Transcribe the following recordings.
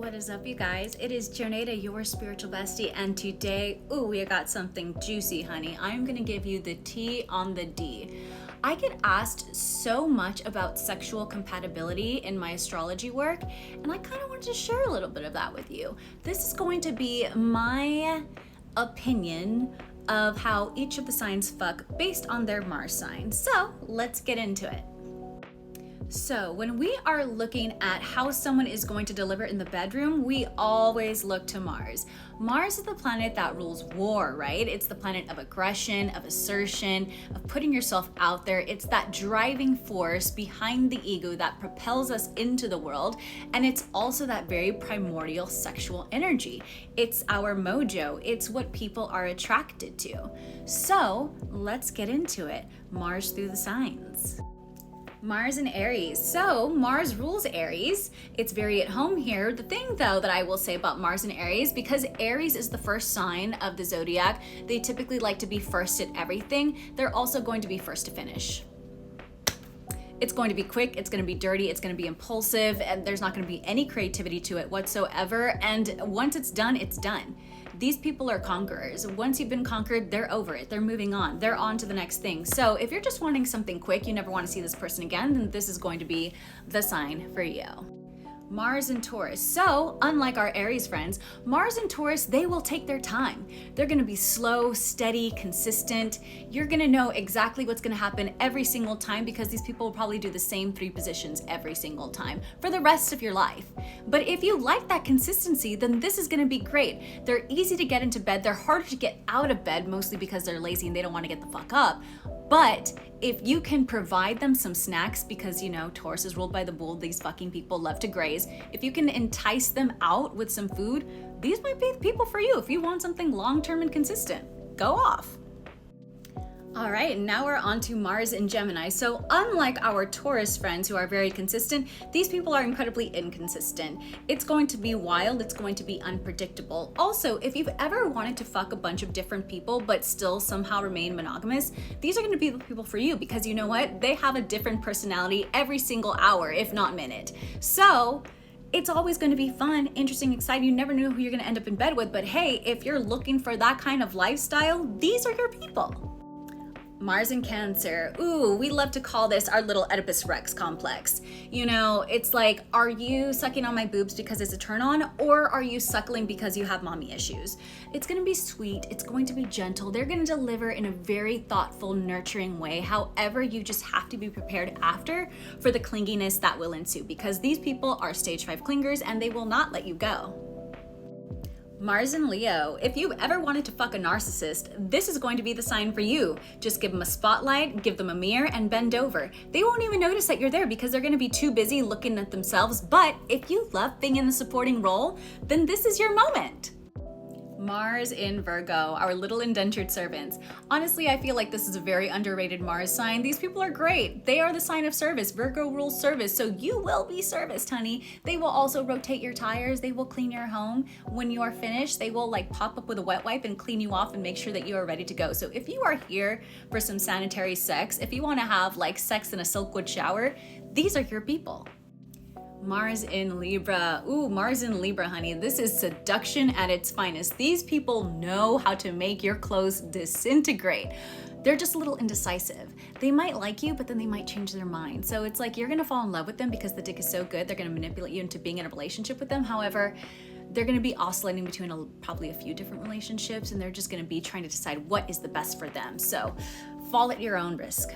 What is up, you guys? It is Joneda, your spiritual bestie, and today, we got something juicy, honey. I'm gonna give you the T on the D. I get asked so much about sexual compatibility in my astrology work, and I kind of wanted to share a little bit of that with you. This is going to be my opinion of how each of the signs fuck based on their Mars sign. So let's get into it. So when we are looking at how someone is going to deliver in the bedroom, we always look to Mars. Mars is the planet that rules war, right? It's the planet of aggression, of assertion, of putting yourself out there. It's that driving force behind the ego that propels us into the world. And it's also that very primordial sexual energy. It's our mojo. It's what people are attracted to. So let's get into it. Mars through the signs. Mars in Aries. So Mars rules Aries. It's very at home here. The thing though that I will say about Mars in Aries, because Aries is the first sign of the zodiac, they typically like to be first at everything. They're also going to be first to finish. It's going to be quick, it's going to be dirty, it's going to be impulsive, and there's not going to be any creativity to it whatsoever. And once it's done, it's done. These people are conquerors. Once you've been conquered, they're over it. They're moving on. They're on to the next thing. So if you're just wanting something quick, you never want to see this person again, then this is going to be the sign for you. Mars and Taurus. So, unlike our Aries friends, Mars and Taurus, they will take their time. They're gonna be slow, steady, consistent. You're gonna know exactly what's gonna happen every single time because these people will probably do the same 3 positions every single time for the rest of your life. But if you like that consistency, then this is gonna be great. They're easy to get into bed. They're harder to get out of bed, mostly because they're lazy and they don't wanna get the fuck up. But if you can provide them some snacks, because Taurus is ruled by the bull, these fucking people love to graze. If you can entice them out with some food, these might be the people for you if you want something long-term and consistent. Go off. All right, now we're on to Mars in Gemini. So unlike our Taurus friends who are very consistent, these people are incredibly inconsistent. It's going to be wild, it's going to be unpredictable. Also, if you've ever wanted to fuck a bunch of different people but still somehow remain monogamous, these are gonna be the people for you because you know what? They have a different personality every single hour, if not minute. So, it's always going to be fun, interesting, exciting. You never know who you're going to end up in bed with, but hey, if you're looking for that kind of lifestyle, these are your people. Mars in Cancer. Ooh, we love to call this our little Oedipus Rex complex. It's like, are you sucking on my boobs because it's a turn on, or are you suckling because you have mommy issues? It's gonna be sweet, it's going to be gentle. They're gonna deliver in a very thoughtful, nurturing way. However, you just have to be prepared after for the clinginess that will ensue because these people are stage 5 clingers and they will not let you go. Mars in Leo. If you've ever wanted to fuck a narcissist, this is going to be the sign for you. Just give them a spotlight, give them a mirror, and bend over. They won't even notice that you're there because they're gonna be too busy looking at themselves. But if you love being in the supporting role, then this is your moment. Mars in Virgo, our little indentured servants. Honestly, I feel like this is a very underrated Mars sign. These people are great. They are the sign of service. Virgo rules service, so you will be serviced, honey. They will also rotate your tires. They will clean your home. When you are finished, they will pop up with a wet wipe and clean you off and make sure that you are ready to go. So if you are here for some sanitary sex, if you want to have sex in a silkwood shower, these are your people. Mars in Libra. Ooh, Mars in Libra, honey. This is seduction at its finest. These people know how to make your clothes disintegrate. They're just a little indecisive. They might like you, but then they might change their mind. So it's like you're gonna fall in love with them because the dick is so good, they're gonna manipulate you into being in a relationship with them. However, they're gonna be oscillating between probably a few different relationships, and they're just gonna be trying to decide what is the best for them. So fall at your own risk.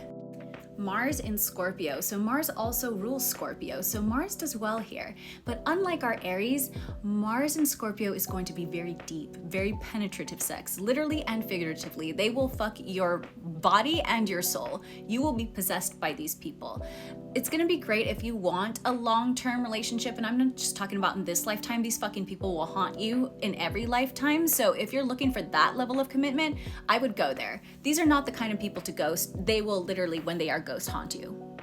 Mars in Scorpio. So Mars also rules Scorpio. So Mars does well here. But unlike our Aries, Mars in Scorpio is going to be very deep, very penetrative sex, literally and figuratively. They will fuck your body and your soul. You will be possessed by these people. It's gonna be great if you want a long-term relationship, and I'm not just talking about in this lifetime. These fucking people will haunt you in every lifetime. So if you're looking for that level of commitment, I would go there. These are not the kind of people to ghost. They will literally, when they are ghost, haunt you.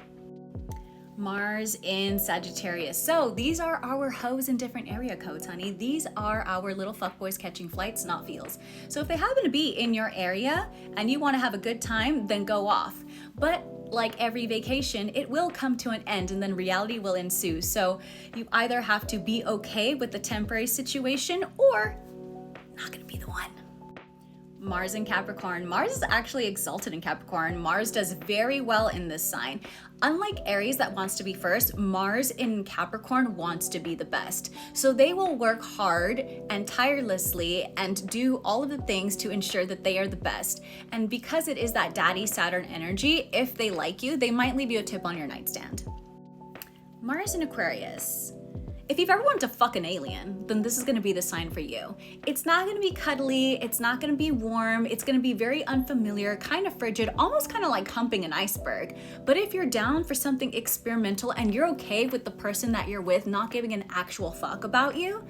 Mars in Sagittarius. So these are our hoes in different area codes, honey. These are our little fuckboys catching flights, not feels. So if they happen to be in your area and you want to have a good time, then go off. But like every vacation, it will come to an end and then reality will ensue. So you either have to be okay with the temporary situation or not gonna be the one. Mars in Capricorn. Mars is actually exalted in Capricorn. Mars does very well in this sign. Unlike Aries that wants to be first, Mars in Capricorn wants to be the best. So they will work hard and tirelessly and do all of the things to ensure that they are the best. And because it is that daddy Saturn energy, if they like you, they might leave you a tip on your nightstand. Mars in Aquarius. If you've ever wanted to fuck an alien, then this is gonna be the sign for you. It's not gonna be cuddly, it's not gonna be warm, it's gonna be very unfamiliar, kind of frigid, almost kind of like humping an iceberg. But if you're down for something experimental and you're okay with the person that you're with not giving an actual fuck about you,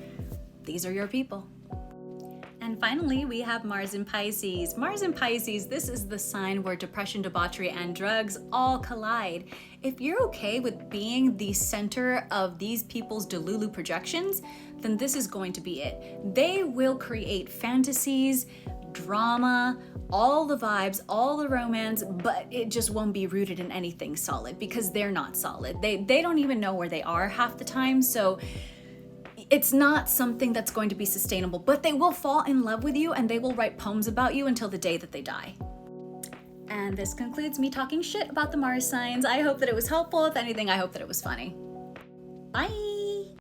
these are your people. And finally, we have Mars in Pisces. Mars in Pisces, this is the sign where depression, debauchery, and drugs all collide. If you're okay with being the center of these people's Delulu projections, then this is going to be it. They will create fantasies, drama, all the vibes, all the romance, but it just won't be rooted in anything solid because they're not solid. They don't even know where they are half the time, so it's not something that's going to be sustainable, but they will fall in love with you and they will write poems about you until the day that they die. And this concludes me talking shit about the Mars signs. I hope that it was helpful. If anything, I hope that it was funny. Bye!